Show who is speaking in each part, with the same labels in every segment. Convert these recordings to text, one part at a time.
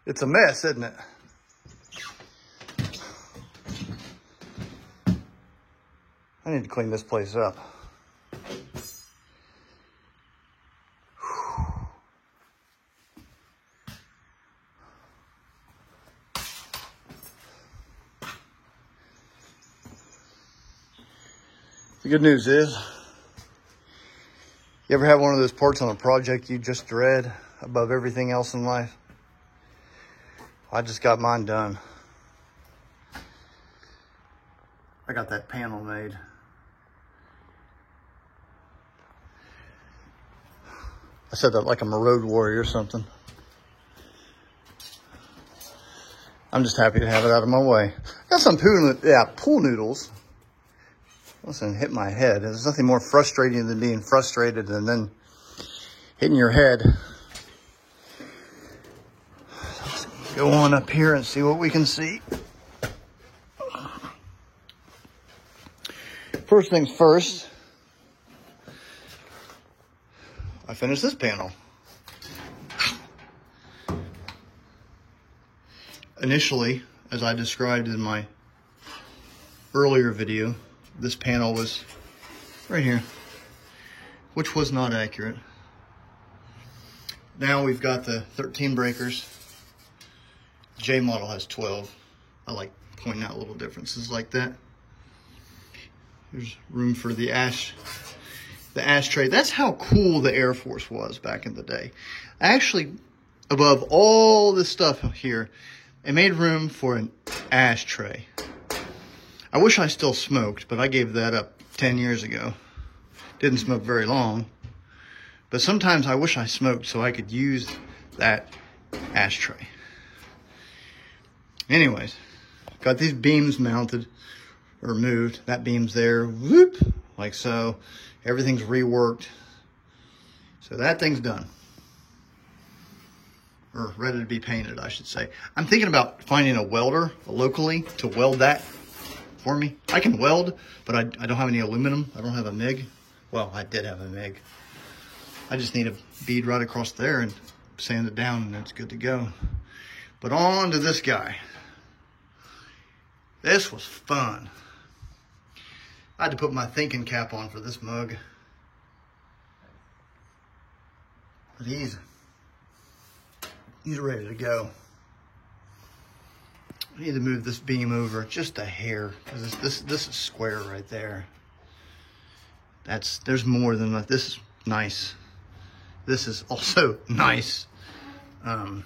Speaker 1: It's a mess, isn't it? I need to clean this place up. The good news is, you ever have one of those parts on a project you just dread above everything else in life? I just got mine done. I got that panel made. I said that like I'm a road warrior or something. I'm just happy to have it out of my way. Got some pool noodles. Listen, hit my head. There's nothing more frustrating than being frustrated and then hitting your head. Let's go on up here and see what we can see. First things first, I finished this panel. Initially, as I described in my earlier video, this panel was right here, which was not accurate. Now we've got the 13 breakers. J model has 12. I like pointing out little differences like that. There's room for the ashtray. That's how cool the Air Force was back in the day. Actually, above all this stuff here, it made room for an ashtray. I wish I still smoked, but I gave that up 10 years ago. Didn't smoke very long. But sometimes I wish I smoked so I could use that ashtray. Anyways, got these beams mounted or moved. That beam's there, whoop, like so. Everything's reworked. So that thing's done. Or ready to be painted, I should say. I'm thinking about finding a welder locally to weld that for me. I can weld, but I don't have any aluminum. I don't have a MIG. Well, I did have a MIG. I just need a bead right across there and sand it down and it's good to go. But on to this guy. This was fun. I had to put my thinking cap on for this mug. But he's ready to go. I need to move this beam over just a hair, because this is square right there. There's more than that. This is nice. This is also nice. I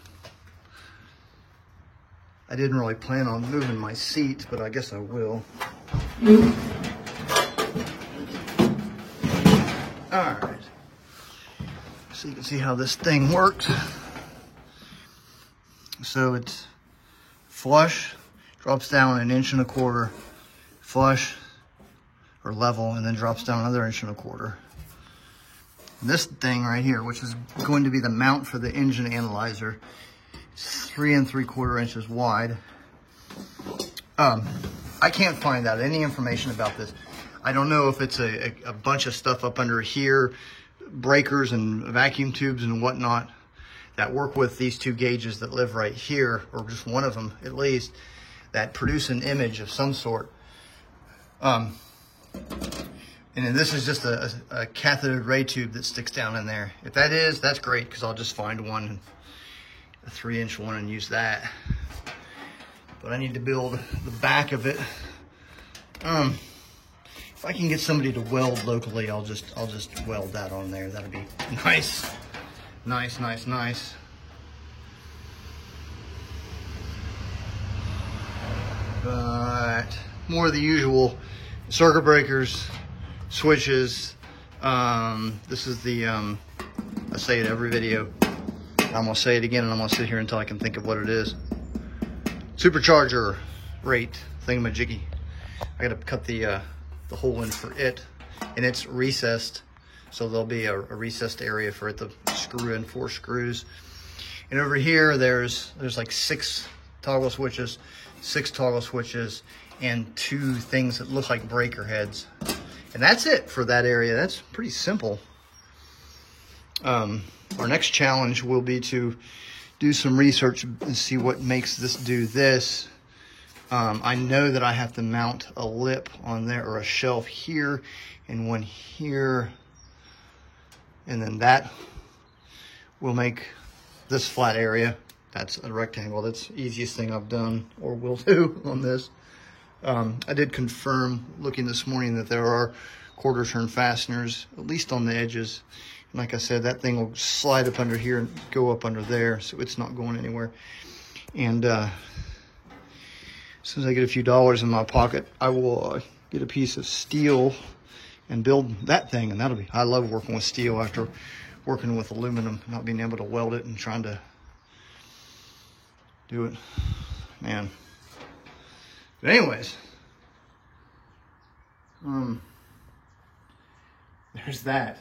Speaker 1: didn't really plan on moving my seat, but I guess I will. All right. So you can see how this thing works. So it's flush, drops down 1.25 inches, flush or level, and then drops down another 1.25 inches. This thing right here, which is going to be the mount for the engine analyzer, is 3 3/4 inches wide. I can't find out any information about this. I don't know if it's a bunch of stuff up under here, breakers and vacuum tubes and whatnot that work with these two gauges that live right here, or just one of them at least, that produce an image of some sort. And then this is just a cathode ray tube that sticks down in there. If that is, that's great, because I'll just find one, a 3-inch one, and use that. But I need to build the back of it. If I can get somebody to weld locally, I'll just weld that on there. That'll be nice. Nice, nice, nice. But more of the usual circuit breakers, switches. This is the, I say it every video. I'm gonna say it again, and I'm gonna sit here until I can think of what it is. Supercharger rate thingamajiggy. I gotta cut the hole in for it, and it's recessed, so there'll be a recessed area for it to screw in 4 screws. And over here there's like 6 toggle switches, 6 toggle switches, and 2 things that look like breaker heads. And that's it for that area. That's pretty simple. Our next challenge will be to do some research and see what makes this do this. I know that I have to mount a lip on there, or a shelf here and one here, and then that will make this flat area. That's a rectangle. That's the easiest thing I've done or will do on this. I did confirm looking this morning that there are quarter turn fasteners, at least on the edges. And like I said, that thing will slide up under here and go up under there, so it's not going anywhere. And as soon as I get a few dollars in my pocket, I will get a piece of steel and build that thing. And that'll be, I love working with steel after working with aluminum, not being able to weld it and trying to do it, man. But anyways, there's that.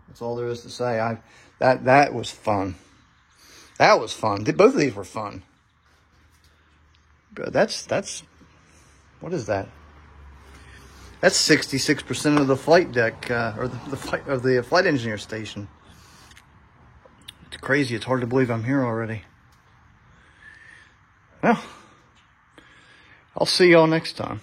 Speaker 1: That's all there is to say. That was fun. That was fun. Both of these were fun. But that's what is that? That's 66% of the flight deck, or the flight engineer station. It's crazy. It's hard to believe I'm here already. Well, I'll see y'all next time.